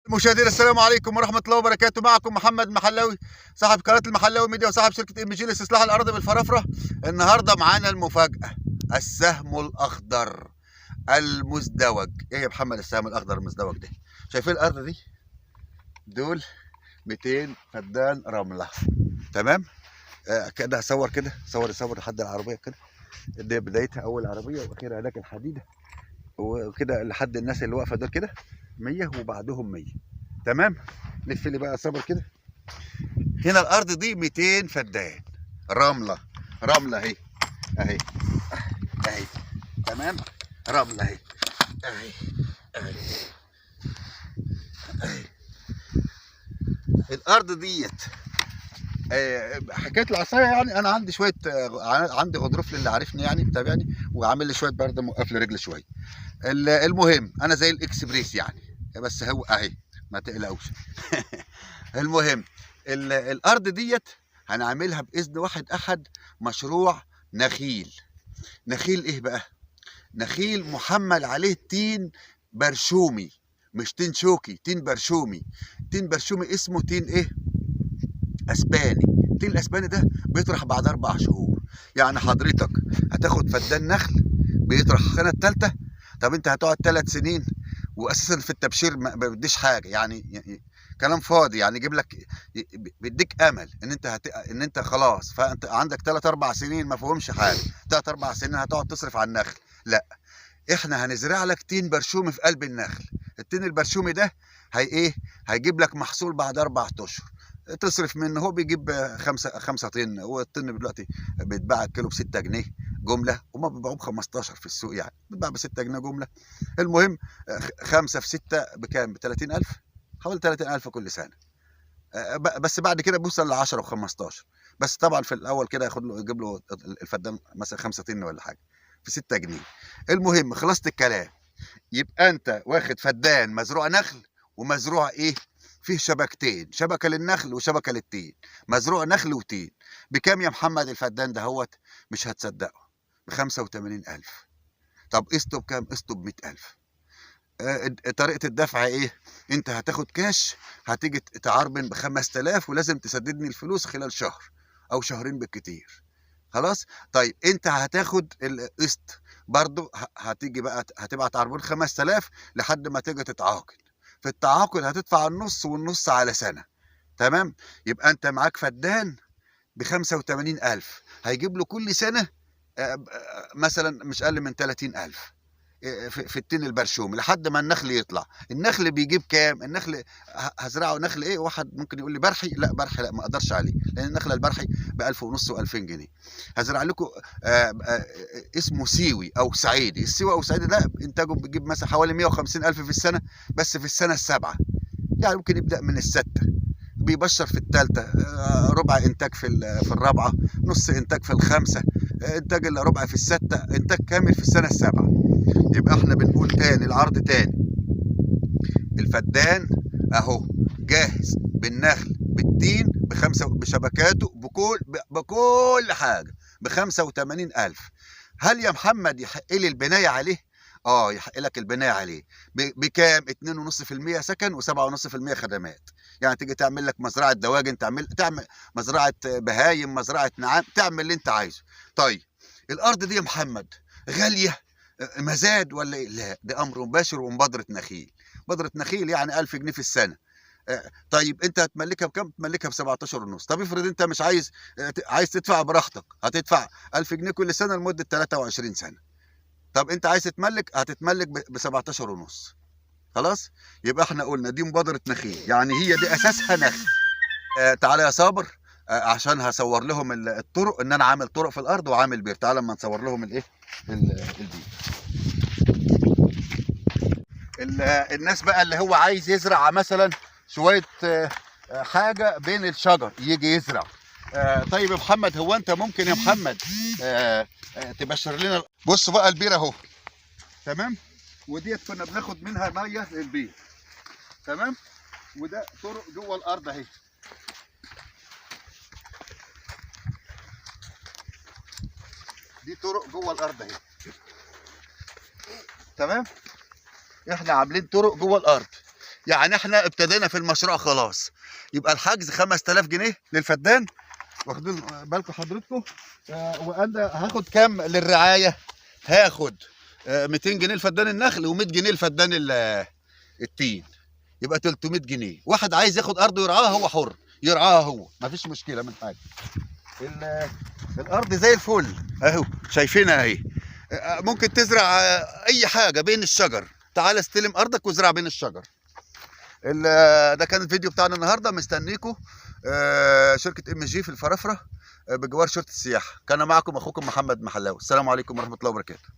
مشاهدينا السلام عليكم ورحمة الله وبركاته. معكم محمد محلاوي صاحب قناة المحلاوي ميديا وصاحب شركة ام جي لاستصلاح الأراضي بالفرافرة. النهارده معانا المفاجأة، السهم الأخضر المزدوج. ايه يا محمد السهم الأخضر المزدوج ده؟ شايفين الأرض دي؟ دول 200 فدان رملة. تمام؟ كده هصور كده، صور لحد العربية كده. دي بدايتها أول عربية وأخيرا هناك الحديدة، وكده لحد الناس اللي واقفة دول كده 100 وبعدهم 100. تمام؟ لف لي بقى صبر كده. هنا الارض دي 200 فدان رمله، رمله اهي، اهي اهي. تمام، رمله اهي، اهي اهي اهي. الارض ديت حكايه العصايه، يعني انا عندي شويه عندي غضروف للي عارفني يعني متابعني، وعامل لي شويه برد موقف لي رجلي شويه. المهم انا زي الاكسبريس يعني، بس هو اهي، ما تقلقوش. المهم الارض ديت هنعملها باذن واحد احد مشروع نخيل. نخيل ايه بقى؟ نخيل محمل عليه تين برشومي، مش تين شوكي، تين برشومي. تين برشومي اسمه تين ايه؟ اسباني. التين الاسباني ده بيطرح بعد 4 شهور. يعني حضرتك هتاخد فدان نخل بيطرح السنه الثالثه. طب انت هتقعد 3 سنين، واساسا في التبشير ما بديش حاجه يعني كلام فاضي، يعني يجيب لك، بيديك امل ان انت ان انت خلاص، فانت عندك 3 4 سنين ما فيهمش حاجه. 3 4 سنين هتقعد تصرف على النخل؟ لا، احنا هنزرع لك تين برشومي في قلب النخل. التين البرشومي ده هي ايه؟ هيجيب لك محصول بعد 4 اشهر. تصرف منه، هو بيجيب 5 طن. هو الطن دلوقتي بيتباع الكيلو ب6 جنيه جمله، وما بيبيعوه ب15 في السوق، يعني بيتباع ب6 جنيه جمله. المهم 5 في 6 بكام؟ ب30,000، حوالي 30,000 كل سنه. بس بعد كده بيوصل ل 10 و15. بس طبعا في الاول كده ياخد له، يجيب له الفدان مثلا 5 طن ولا حاجه في 6 جنيه. المهم خلصت الكلام. يبقى انت واخد فدان مزروع نخل، ومزروع ايه؟ فيه شبكتين، شبكه للنخل وشبكه للتين. مزروع نخل وتين. بكام يا محمد الفدان ده؟ هوت مش هتصدقه، ب85,000. طب قسطه بكام؟ قسطه ب100,000. طريقه الدفع ايه؟ انت هتاخد كاش، هتيجي تعربن ب5000، ولازم تسددني الفلوس خلال شهر او شهرين بالكتير. خلاص. طيب انت هتاخد القسط برضو، هتيجي بقى هتبعت عربون 5000 لحد ما تيجي تتعاقد. في التعاقد هتدفع النص والنص على سنة. تمام. يبقى انت معاك فدان ب85,000، هيجيب له كل سنة مثلا مش اقل من 30,000 في التين البرشومي لحد ما النخل يطلع. النخل بيجيب كام؟ النخل هزرعه نخل ايه؟ واحد ممكن يقول لي برحي. لا، برحي لا، ما اقدرش عليه، لان النخل البرحي ب1000 ونص و2000 جنيه. هزرع لكم اسمه سيوي او صعيدي. السيوي او الصعيدي ده انتاجه بيجيب مثلا حوالي 150,000 في السنه، بس في السنه السابعه. يعني ممكن يبدا من السته، بيبشر في الثالثه، ربع انتاج في الرابعه، نص انتاج في الخامسه، انتاج الا ربع في السته، انتاج كامل في السنه السابعه. يبقى احنا بنقول تاني العرض تاني. الفدان اهو جاهز بالنخل بالتين بشبكاته بكل حاجه ب85,000. هل يا محمد يحق لي البنايه عليه؟ اه، يحق لك البنايه عليه. بكام؟ 2.5% سكن و7.5% خدمات. يعني تيجي تعمل لك مزرعه دواجن، تعمل مزرعه بهايم، مزرعه نعام، تعمل اللي انت عايزه. طيب الارض دي يا محمد غاليه؟ مزاد ولا ايه؟ لا، ده امر مباشر ومبادره نخيل. مبادره نخيل يعني 1000 جنيه في السنه. طيب انت هتملكها بكام؟ تملكها ب17 ونص. طب افرض انت مش عايز، عايز تدفع براحتك، هتدفع 1000 جنيه كل سنه لمده 23 سنه. طب انت عايز تتملك، هتتملك ب17 ونص. خلاص. يبقى احنا قلنا دي مبادره نخيل، يعني هي دي اساسها نخل. تعالى يا صابر، عشان هصور لهم الطرق، ان انا عامل طرق في الارض وعامل بير. تعالى اما نصور لهم الايه، البير. الناس بقى اللي هو عايز يزرع مثلا شويه حاجه بين الشجر يجي يزرع. طيب يا محمد، هو انت ممكن يا محمد تبشر لنا؟ بص بقى البير اهو. تمام. وديت كنا بناخد منها ميه للبير. تمام. وده طرق جوه الارض اهي. دي طرق جوه الارض اهي. تمام. احنا عاملين طرق جوه الارض. يعني احنا ابتدينا في المشروع خلاص. يبقى الحجز 5000 جنيه للفدان، واخدين بالكم حضرتكم. وانا هاخد كام للرعايه؟ هاخد 200 جنيه لفدان النخل و100 جنيه لفدان التين، يبقى 300 جنيه. واحد عايز ياخد ارض ويرعاها هو حر، يرعاها هو مفيش مشكله من حاجه. الارض زي الفل اهو، شايفينها اهي. ممكن تزرع اي حاجه بين الشجر. تعال استلم ارضك وازرع بين الشجر. ده كان الفيديو بتاعنا النهارده، مستنيكم. شركه MG في الفرافره بجوار شرطه السياحه. كان معكم اخوكم محمد محلاوي. السلام عليكم ورحمه الله وبركاته.